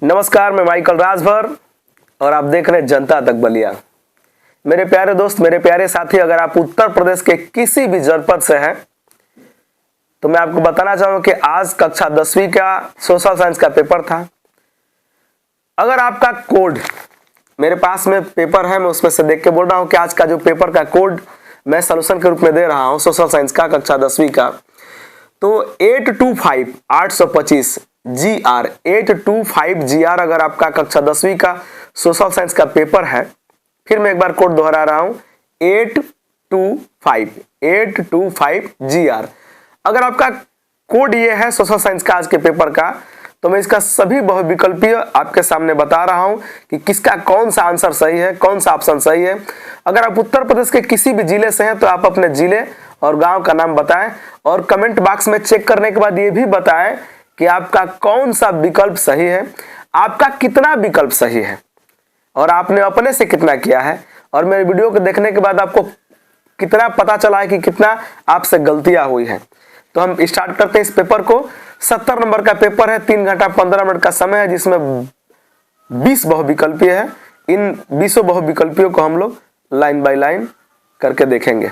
नमस्कार, मैं माइकल राजभर और आप देख रहे हैं जनता तक बलिया। मेरे प्यारे दोस्त, मेरे प्यारे साथी, अगर आप उत्तर प्रदेश के किसी भी जनपद से हैं तो मैं आपको बताना चाहूंगा कि आज कक्षा 10वीं का सोशल साइंस का पेपर था। अगर आपका कोड मेरे पास में पेपर है, मैं उसमें से देख के बोल रहा हूं कि आज का जो पेपर का कोड मैं सॉल्यूशन के रूप में दे रहा हूं सोशल साइंस का कक्षा 10वीं का, तो 825 GR 825 GR अगर आपका कक्षा 10वीं का सोशल साइंस का पेपर है, फिर मैं एक बार कोड दोहरा रहा हूं 825 GR अगर आपका कोड ये है सोशल साइंस का आज के पेपर का, तो मैं इसका सभी बहुविकल्पीय आपके सामने बता रहा हूं कि किसका कौन सा आंसर सही है, कौन सा ऑप्शन सही है। अगर आप उत्तर प्रदेश के किसी भी जिले से हैं तो आप अपने जिले और गांव का नाम बताएं और कमेंट बॉक्स में चेक करने के बाद ये भी बताएं कि आपका कौन सा विकल्प सही है, आपका कितना विकल्प सही है और आपने अपने से कितना किया है, और मेरे वीडियो को देखने के बाद आपको कितना पता चला है कि कितना आपसे गलतियां हुई है। तो हम स्टार्ट करते हैं इस पेपर को। 70 नंबर का पेपर है, 3 घंटा 15 मिनट का समय है, जिसमें 20 बहुविकल्पीय है। इन 20 बहुविकल्पियों को हम लोग लाइन बाय लाइन करके देखेंगे,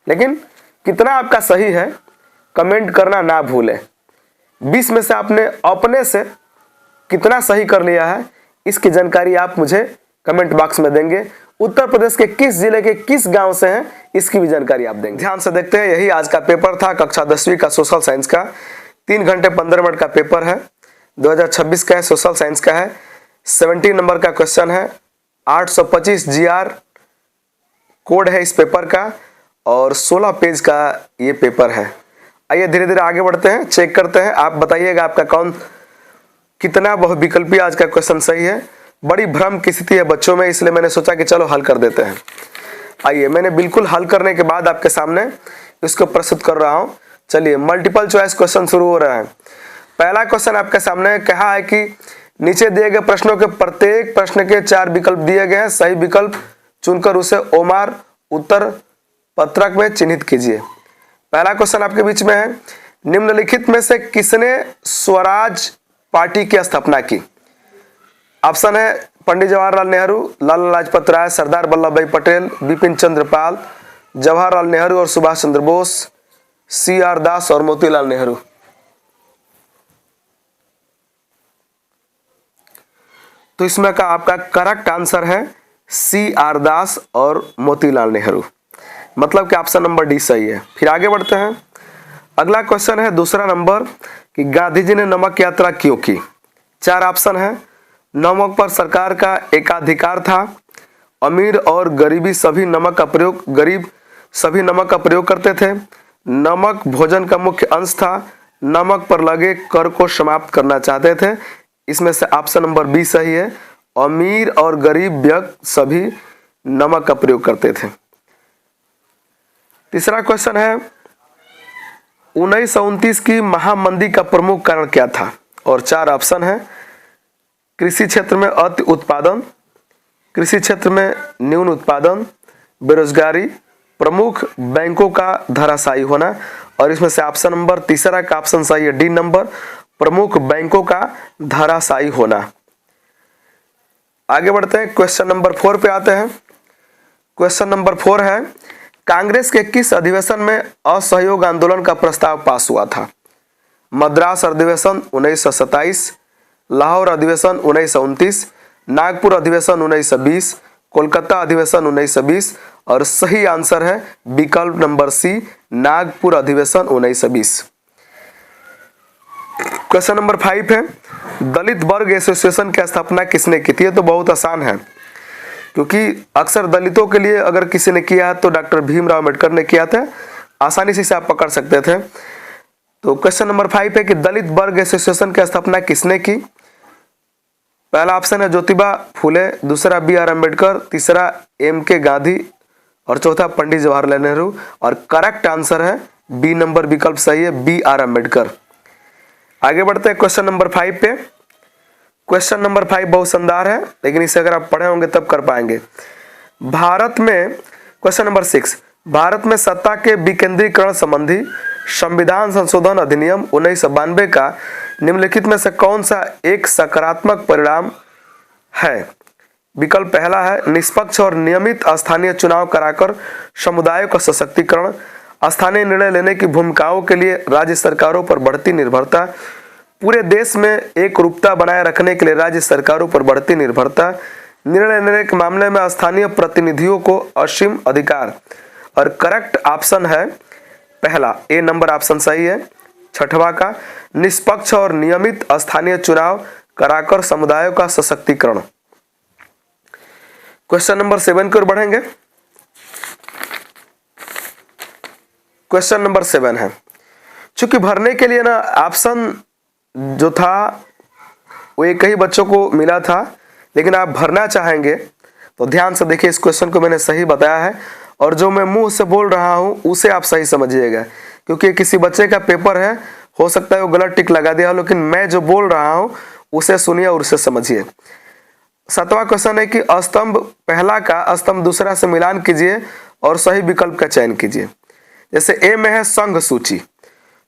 लेकिन कितना आपका सही है कमेंट करना ना भूलें। 20 में से आपने अपने से कितना सही कर लिया है, इसकी जानकारी आप मुझे कमेंट बॉक्स में देंगे। उत्तर प्रदेश के किस जिले के किस गांव से हैं, इसकी भी जानकारी आप देंगे। ध्यान से देखते हैं, यही आज का पेपर था कक्षा 10वीं का सोशल साइंस का। 3 घंटे 15 मिनट का पेपर है, 2026 का है, सोशल साइंस का है। 17 नंबर का क्वेश्चन है, 825 GR कोड है इस पेपर का और 16 पेज का ये पेपर है। आइए धीरे धीरे आगे बढ़ते हैं, चेक करते हैं। आप बताइएगा आपका कितना बहुविकल्पी आज का क्वेश्चन सही है। बड़ी भ्रम की स्थिति है बच्चों में, इसलिए मैंने सोचा कि चलो हल कर देते हैं। आइए, मैंने बिल्कुल हल करने के बाद आपके सामने इसको प्रस्तुत कर रहा हूं। चलिए, मल्टीपल चॉइस क्वेश्चन शुरू हो रहा है। पहला क्वेश्चन आपके सामने कहा है कि नीचे दिए गए प्रश्नों के प्रत्येक प्रश्न के 4 विकल्प दिए गए हैं, सही विकल्प चुनकर उसे ओमार उत्तर पत्रक में चिन्हित कीजिए। पहला क्वेश्चन आपके बीच में है, निम्नलिखित में से किसने स्वराज पार्टी की स्थापना की? ऑप्शन है पंडित जवाहरलाल नेहरू, लाला लाजपत राय, सरदार वल्लभ भाई पटेल, बिपिन चंद्र पाल, जवाहरलाल नेहरू और सुभाष चंद्र बोस, CR दास और मोतीलाल नेहरू। तो इसमें का आपका करेक्ट आंसर है CR दास और मोतीलाल नेहरू, मतलब कि ऑप्शन नंबर डी सही है। फिर आगे बढ़ते हैं। अगला क्वेश्चन है दूसरा नंबर कि गांधी जी ने नमक यात्रा क्यों की? 4 ऑप्शन है। नमक पर सरकार का एकाधिकार था, अमीर और गरीब सभी नमक का प्रयोग करते थे, नमक भोजन का मुख्य अंश था, नमक पर लगे कर को समाप्त करना चाहते थे। इसमें से ऑप्शन नंबर बी सही है, अमीर और गरीब व्यक्ति सभी नमक का प्रयोग करते थे। तीसरा क्वेश्चन है, 1929 की महामंदी का प्रमुख कारण क्या था? और 4 ऑप्शन है। कृषि क्षेत्र में अति उत्पादन, कृषि क्षेत्र में न्यून उत्पादन, बेरोजगारी, प्रमुख बैंकों का धराशायी होना, और इसमें से ऑप्शन नंबर तीसरा का ऑप्शन सही है, डी नंबर, प्रमुख बैंकों का धराशायी होना। आगे बढ़ते हैं, क्वेश्चन नंबर 4 पे आते हैं। क्वेश्चन नंबर 4 है, कांग्रेस के किस अधिवेशन में असहयोग आंदोलन का प्रस्ताव पास हुआ था? मद्रास अधिवेशन 1927, लाहौर अधिवेशन 1929, नागपुर अधिवेशन 1920, कोलकाता अधिवेशन 1920, और सही आंसर है विकल्प नंबर सी, नागपुर अधिवेशन 1920। क्वेश्चन नंबर 5 है, दलित वर्ग एसोसिएशन की स्थापना किसने की थी? ये तो बहुत आसान है, क्योंकि अक्सर दलितों के लिए अगर किसी ने किया है तो डॉक्टर भीमराव अम्बेडकर ने किया था, आसानी से इसे आप पकड़ सकते थे। तो क्वेश्चन नंबर 5 है कि दलित वर्ग एसोसिएशन की स्थापना किसने की? पहला ऑप्शन है ज्योतिबा फूले, दूसरा BR अम्बेडकर, तीसरा MK गांधी और चौथा पंडित जवाहरलाल नेहरू, और करेक्ट आंसर है बी नंबर, विकल्प सही है, BR अम्बेडकर। आगे बढ़ते हैं क्वेश्चन नंबर 5 पे। क्वेश्चन नंबर 5 बहुत शानदार है, लेकिन इसे अगर आप पढ़े होंगे तब कर पाएंगे। भारत में क्वेश्चन नंबर 6, भारत में सत्ता के विकेंद्रीकरण संबंधी संविधान संशोधन अधिनियम 1992 का निम्नलिखित में से कौन सा एक सकारात्मक परिणाम है? विकल्प पहला है निष्पक्ष और नियमित स्थानीय चुनाव कराकर समुदायों का सशक्तिकरण, स्थानीय निर्णय लेने की भूमिकाओं के लिए राज्य सरकारों पर बढ़ती निर्भरता, पूरे देश में एक रूपता बनाए रखने के लिए राज्य सरकारों पर बढ़ती निर्भरता, निर्णय लेने के मामले में स्थानीय प्रतिनिधियों को असीम अधिकार। और करेक्ट ऑप्शन है पहला, ए नंबर ऑप्शन सही है। छठवां का निष्पक्ष और नियमित स्थानीय चुनाव कराकर समुदायों का सशक्तिकरण। क्वेश्चन नंबर 7 की ओर बढ़ेंगे। क्वेश्चन नंबर 7 है, चूंकि भरने के लिए ना ऑप्शन जो था वो एक ही बच्चों को मिला था, लेकिन आप भरना चाहेंगे तो ध्यान से देखिए, इस क्वेश्चन को मैंने सही बताया है और जो मैं मुंह से बोल रहा हूं उसे आप सही समझिएगा, क्योंकि किसी बच्चे का पेपर है, हो सकता है वो गलत टिक लगा दिया हो, लेकिन मैं जो बोल रहा हूं उसे सुनिए और उसे समझिए। 7वां क्वेश्चन है कि स्तंभ पहला का स्तंभ दूसरा से मिलान कीजिए और सही विकल्प का चयन कीजिए। जैसे ए में है संघ सूची,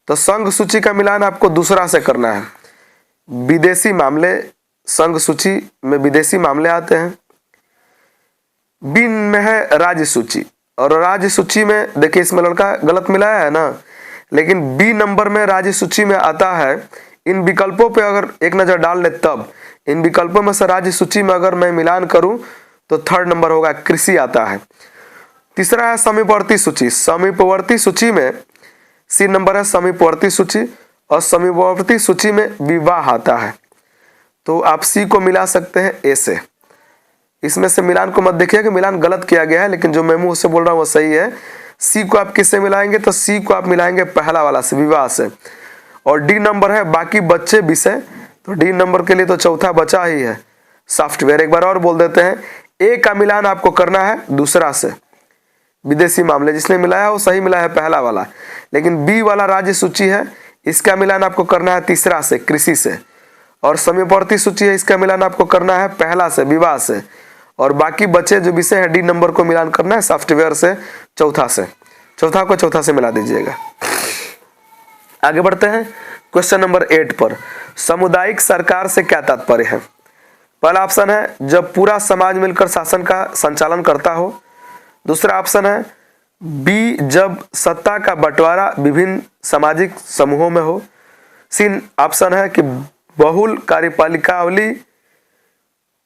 तो संघ सूची का मिलान आपको दूसरा से करना है। विदेशी मामले, संघ सूची में विदेशी मामले आते हैं। बी में है राज्य सूची, और राज्य सूची में देखिए इसमें लड़का गलत मिलाया है ना, लेकिन बी नंबर में राज्य सूची में आता है। इन विकल्पों पे अगर एक नजर डाल ले तब इन विकल्पों में से राज्य सूची में अगर मैं मिलान करूं तो थर्ड नंबर होगा कृषि आता है। तीसरा है समीपवर्ती सूची, समीपवर्ती सूची में सी नंबर है समीपवर्ती सूची, और समीपवर्ती सूची में विवाह आता है, तो आप सी को मिला सकते हैं ए से। इसमें से मिलान को मत देखिए कि मिलान गलत किया गया है, लेकिन जो मैं मुंह से बोल रहा हूं वो सही है। सी को आप किससे मिलाएंगे, तो सी को आप मिलाएंगे पहला वाला से, विवाह से। और डी नंबर है बाकी बच्चे विषय, तो डी नंबर के लिए तो चौथा बचा ही है सॉफ्टवेयर। एक बार और बोल देते हैं, ए का मिलान आपको करना है दूसरा से, विदेशी मामले जिसने मिलाया वो सही मिला है पहला वाला, लेकिन बी वाला राज्य सूची है, इसका मिलान आपको करना है तीसरा से, कृषि से। और समीपवर्ती सूची है, इसका मिलान आपको करना है पहला से, विवाह से। और बाकी बचे जो विषय है डी नंबर को मिलान करना है सॉफ्टवेयर से, चौथा से। चौथा को चौथा से मिला दीजिएगा। आगे बढ़ते हैं क्वेश्चन नंबर 8 पर। सामुदायिक सरकार से क्या तात्पर्य है? पहला ऑप्शन है जब पूरा समाज मिलकर शासन का संचालन करता हो। दूसरा ऑप्शन है बी जब सत्ता का बंटवारा विभिन्न सामाजिक समूहों में हो। सी ऑप्शन है कि बहुल कार्यपालिका वाली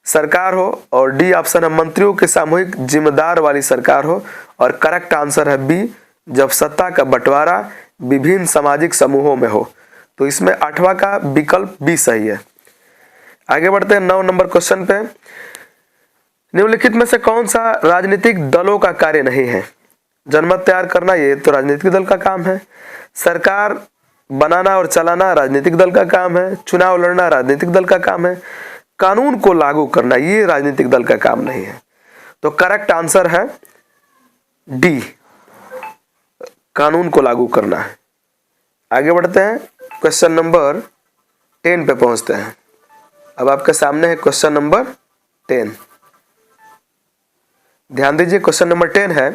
सरकार हो। और डी ऑप्शन है मंत्रियों की सामूहिक जिम्मेदार वाली सरकार हो। और करेक्ट आंसर है बी जब सत्ता का बंटवारा विभिन्न सामाजिक समूहों में हो। तो इसमें 8वां का विकल्प बी सही है। आगे बढ़ते हैं 9 नंबर क्वेश्चन पे। निम्नलिखित में से कौन सा राजनीतिक दलों का कार्य नहीं है? जनमत तैयार करना ये तो राजनीतिक दल का काम है। सरकार बनाना और चलाना राजनीतिक दल का काम है। चुनाव लड़ना राजनीतिक दल का काम है। कानून को लागू करना ये राजनीतिक दल का काम नहीं है। तो करेक्ट आंसर है डी, कानून को लागू करना है। आगे बढ़ते हैं क्वेश्चन नंबर 10 पे पहुंचते हैं। अब आपके सामने है क्वेश्चन नंबर 10। ध्यान दीजिए, क्वेश्चन नंबर 10 है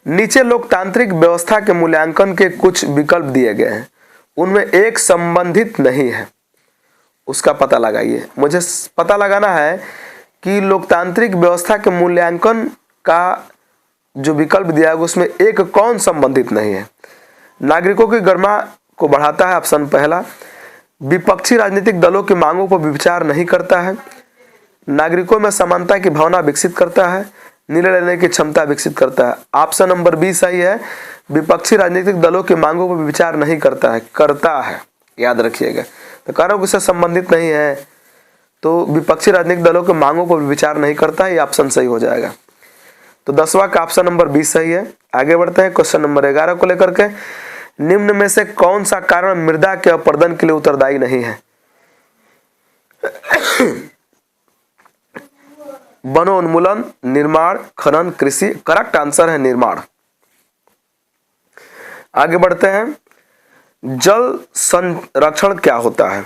नीचे लोकतांत्रिक व्यवस्था के मूल्यांकन के कुछ विकल्प दिए गए हैं, उनमें एक संबंधित नहीं है, उसका पता लगाइए। मुझे पता लगाना है कि लोकतांत्रिक व्यवस्था के मूल्यांकन का जो विकल्प दिया है उसमें एक कौन संबंधित नहीं है। नागरिकों की गरिमा को बढ़ाता है, ऑप्शन पहला। विपक्षी राजनीतिक दलों की मांगों पर विचार नहीं करता है। नागरिकों में समानता की भावना विकसित करता है। निर्णय लेने की क्षमता विकसित करता है। ऑप्शन नंबर बी सही है, विपक्षी राजनीतिक दलों की मांगों पर विचार नहीं करता है, करता है, याद रखिएगा। तो कारण उससे संबंधित नहीं है, तो विपक्षी राजनीतिक दलों की मांगों पर विचार नहीं करता है, ये ऑप्शन सही हो जाएगा। तो 10वां का ऑप्शन नंबर 20 सही है। आगे बढ़ते हैं क्वेश्चन नंबर 11 को लेकर के। निम्न में से कौन सा कारण मृदा के अपरदन के लिए उत्तरदायी नहीं है? वनोन्मूलन, निर्माण, खनन, कृषि। करेक्ट आंसर है निर्माण। आगे बढ़ते हैं, जल संरक्षण क्या होता है?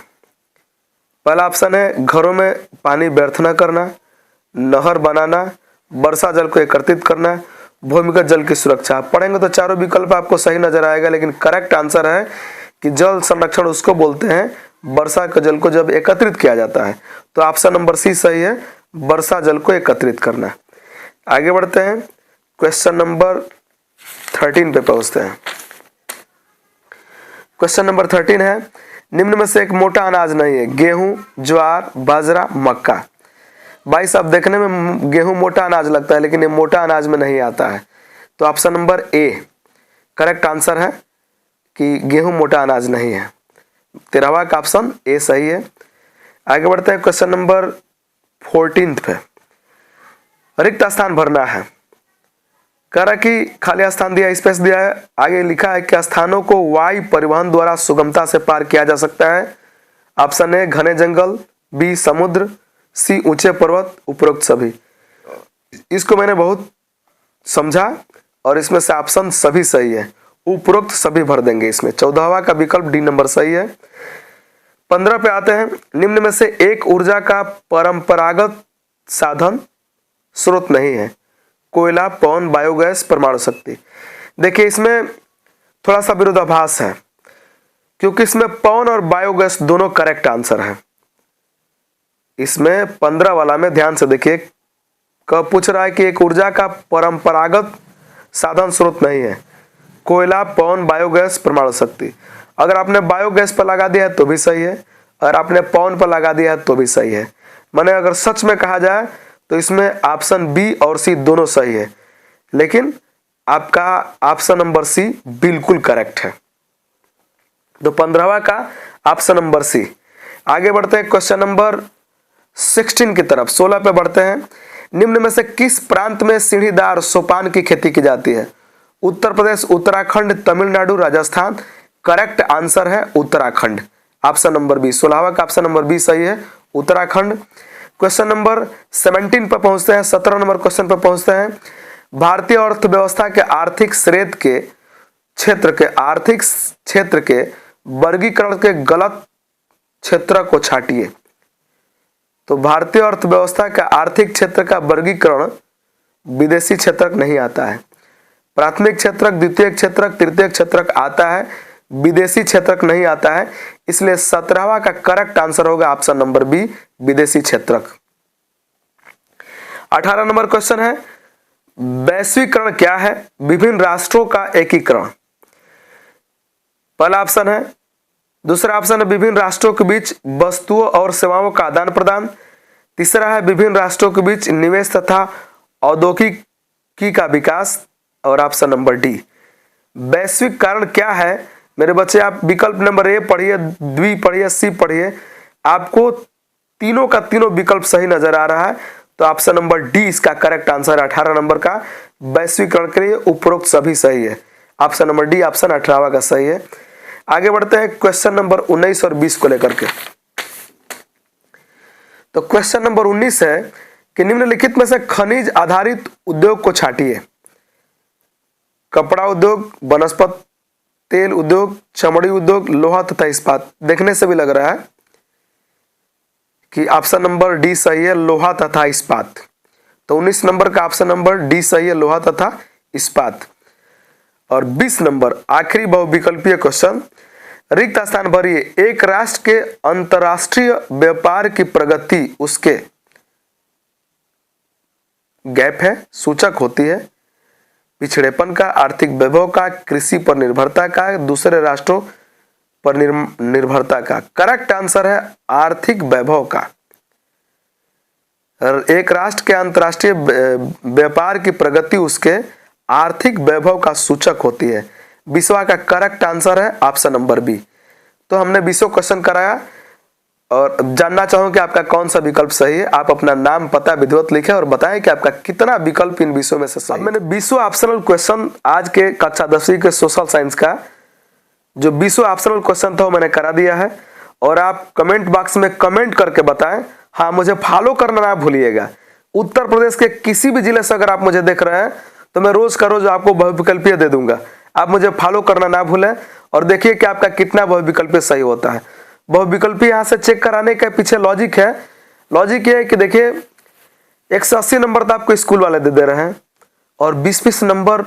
पहला ऑप्शन है घरों में पानी व्यर्थ न करना, नहर बनाना, वर्षा जल को एकत्रित करना, भूमिगत जल की सुरक्षा। पढ़ेंगे तो चारों विकल्प आपको सही नजर आएगा, लेकिन करेक्ट आंसर है कि जल संरक्षण उसको बोलते हैं वर्षा के जल को जब एकत्रित किया जाता है, तो ऑप्शन नंबर सी सही है, वर्षा जल को एकत्रित करना। आगे बढ़ते हैं, क्वेश्चन नंबर 13 पे पहुंचते हैं। क्वेश्चन नंबर 13 है, निम्न में से एक मोटा अनाज नहीं है, गेहूं, ज्वार, बाजरा, मक्का। भाई साहब देखने में गेहूं मोटा अनाज लगता है, लेकिन ये मोटा अनाज में नहीं आता है, तो option number A correct answer है कि गेहूं मोटा अनाज नहीं है। 13वां का ऑप्शन ए सही है। आगे बढ़ते हैं, क्वेश्चन नंबर 14 पे, रिक्त स्थान भरना है। कह रहा कि खाली स्थान दिया, स्पेस दिया है, आगे लिखा है कि स्थानों को वायु परिवहन द्वारा सुगमता से पार किया जा सकता है। ऑप्शन ए घने जंगल, बी समुद्र, सी ऊंचे पर्वत, उपरोक्त सभी। इसको मैंने बहुत समझा और इसमें से ऑप्शन सभी सही है, उपरोक्त सभी भर देंगे इसमें। 14वां का विकल्प डी नंबर सही है। 15 पे आते हैं, निम्न में से एक ऊर्जा का परंपरागत साधन स्रोत नहीं है, कोयला, पवन, बायोगैस, परमाणु शक्ति। देखिए इसमें थोड़ा सा विरोधाभास है, क्योंकि इसमें पवन और बायोगैस दोनों करेक्ट आंसर है। इसमें 15 वाला में ध्यान से देखिए, कब पूछ रहा है कि एक ऊर्जा का परंपरागत साधन स्रोत नहीं है, कोयला, पवन, बायोगैस, परमाणु शक्ति। अगर आपने बायोगैस पर लगा दिया है तो भी सही है, अगर आपने पवन पर लगा दिया है तो भी सही है। माने अगर सच में कहा जाए तो इसमें ऑप्शन बी और सी दोनों सही है, लेकिन आपका ऑप्शन नंबर सी बिल्कुल करेक्ट है। तो 15वां का ऑप्शन नंबर सी। आगे बढ़ते हैं क्वेश्चन नंबर 16 की तरफ। 16 पे बढ़ते हैं, निम्न में से किस प्रांत में सीढ़ीदार सोपान की खेती की जाती है? उत्तर प्रदेश, उत्तराखंड, तमिलनाडु, राजस्थान। करेक्ट आंसर है उत्तराखंड, ऑप्शन नंबर बी। 16वां का ऑप्शन नंबर बी सही है, उत्तराखंड। क्वेश्चन नंबर 17 पर पहुंचते हैं, 17 नंबर क्वेश्चन पर पहुंचते हैं। भारतीय अर्थव्यवस्था के आर्थिक क्षेत्र के वर्गीकरण के गलत क्षेत्र को छाटिए। तो भारतीय अर्थव्यवस्था का आर्थिक क्षेत्र का वर्गीकरण विदेशी क्षेत्रक नहीं आता है, प्राथमिक क्षेत्रक, द्वितीय क्षेत्रक, तृतीय क्षेत्रक आता है, विदेशी क्षेत्रक नहीं आता है। इसलिए 17वां का करेक्ट आंसर होगा ऑप्शन नंबर बी, विदेशी क्षेत्रक। 18 नंबर क्वेश्चन है, वैश्वीकरण क्या है? विभिन्न राष्ट्रों का एकीकरण, पहला ऑप्शन है। दूसरा ऑप्शन है विभिन्न राष्ट्रों के बीच वस्तुओं और सेवाओं का आदान प्रदान। तीसरा है विभिन्न राष्ट्रों के बीच निवेश तथा औद्योगिकी का विकास। और ऑप्शन नंबर डी, वैश्विक कारण क्या है? मेरे बच्चे आप विकल्प नंबर ए पढ़िए, बी पढ़िए, सी पढ़िए, आपको तीनों का तीनों विकल्प सही नजर आ रहा है। तो ऑप्शन नंबर डी इसका करेक्ट आंसर है। 18 नंबर का वैश्वीकरण के लिए उपरोक्त सभी सही है, ऑप्शन नंबर डी ऑप्शन 18वां का सही है। आगे बढ़ते हैं क्वेश्चन नंबर 19 और 20 को लेकर के। तो क्वेश्चन नंबर 19 है कि निम्नलिखित में से खनिज आधारित उद्योग को छाटिए। कपड़ा उद्योग, वनस्पति तेल उद्योग, चमड़ी उद्योग, लोहा तथा इस्पात। देखने से भी लग रहा है कि ऑप्शन नंबर डी सही है, लोहा तथा इस्पात। तो 19 नंबर का ऑप्शन नंबर डी सही है, लोहा तथा इस्पात। और 20 नंबर आखिरी बहुविकल्पीय क्वेश्चन, रिक्त स्थान भरिए। एक राष्ट्र के अंतरराष्ट्रीय व्यापार की प्रगति उसके गैप है, सूचक होती है, पिछड़ेपन का, आर्थिक वैभव का, कृषि पर निर्भरता का, दूसरे राष्ट्रों पर निर्भरता का। करेक्ट आंसर है आर्थिक वैभव का। एक राष्ट्र के अंतरराष्ट्रीय व्यापार की प्रगति उसके आर्थिक वैभव का सूचक होती है। 20वां का करेक्ट आंसर है ऑप्शन नंबर बी। तो हमने 20 क्वेश्चन कराया और जानना चाहूँ कि आपका कौन सा विकल्प सही है। आप अपना नाम, पता, विधिवत लिखें और बताएं कि आपका कितना विकल्प इन 20 में से सही है। मैंने 20 ऑप्शनल क्वेश्चन आज के कक्षा 10वीं के सोशल साइंस का जो 20 ऑप्शनल क्वेश्चन था वो मैंने करा दिया है। और आप कमेंट बॉक्स में कमेंट करके बताएं। हाँ, मुझे फॉलो करना ना भूलिएगा। उत्तर प्रदेश के किसी भी जिले से अगर आप मुझे देख रहे हैं तो मैं रोज का रोज आपको बहुविकल्पीय दे दूंगा। आप मुझे फॉलो करना ना भूलें और देखिए कि आपका कितना बहुविकल्पीय सही होता है। बहुविकल्पीय यहाँ से चेक कराने के पीछे लॉजिक है। लॉजिक ये है कि देखिए 180 नंबर तो आपको स्कूल वाले दे रहे हैं और 20-20 नंबर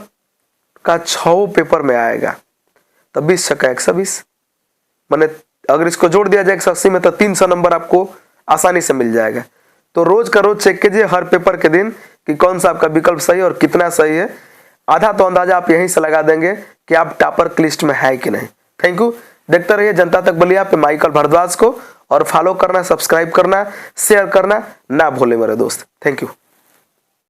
का 6 पेपर में आएगा, तो 20 छक्का 120, माने अगर इसको जोड़ दिया जाए 180 में तो 300 नंबर आपको आसानी से मिल जाएगा। तो रोज का रोज चेक कीजिए हर पेपर के दिन कि कौन सा आपका विकल्प सही है और कितना सही है। आधा तो अंदाजा आप यहीं से लगा देंगे कि आप टॉपर की लिस्ट में है कि नहीं। Thank you. देखते रहिए जनता तक बलिया पे माइकल भारद्वाज को, और फॉलो करना, सब्सक्राइब करना, शेयर करना ना भूले मेरे दोस्त। Thank you.